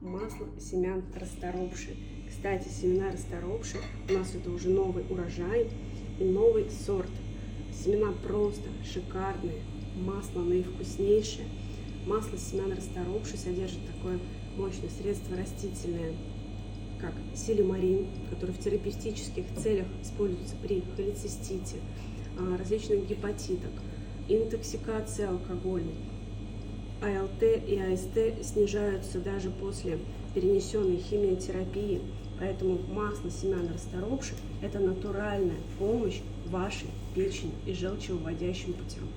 масло семян расторопши. Кстати, семена расторопши у нас это уже новый урожай и новый сорт. Семена просто шикарные, масло наивкуснейшее. Масло семян расторопши содержит такое мощное средство растительное, как силимарин, который в терапевтических целях используется при холецистите, различных гепатитах, интоксикации алкогольной. АЛТ и АСТ снижаются даже после перенесенной химиотерапии, поэтому масло семян расторопши – это натуральная помощь вашей печени и желчевыводящим путям.